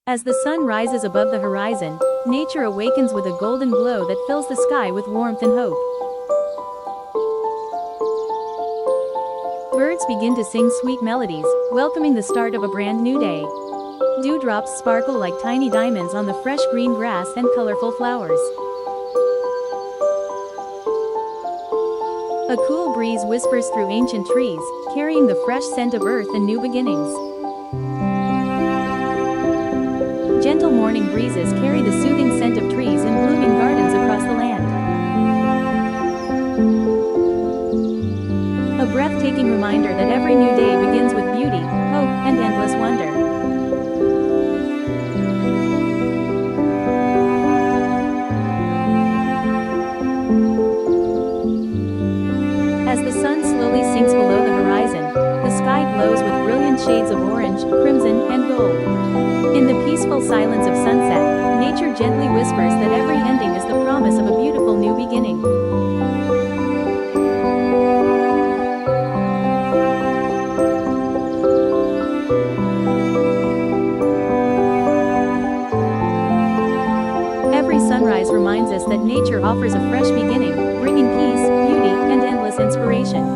As the sun rises above the horizon, nature awakens with a golden glow that fills the sky with warmth and hope. Birds begin to sing sweet melodies, welcoming the start of a brand new day. Dewdrops sparkle like tiny diamonds on the fresh green grass and colorful flowers. A cool breeze whispers through ancient trees, carrying the fresh scent of earth and new beginnings. Gentle morning breezes carry the soothing scent of trees and blooming gardens across the land. A breathtaking reminder that every new day begins with beauty, hope, and endless wonder. As the sun slowly sinks below the horizon, the sky glows with brilliant shades of orange, crimson, and gold. In the peaceful silence of sunset, nature gently whispers that every ending is the promise of a beautiful new beginning. Every sunrise reminds us that nature offers a fresh beginning, bringing peace, beauty, and endless inspiration.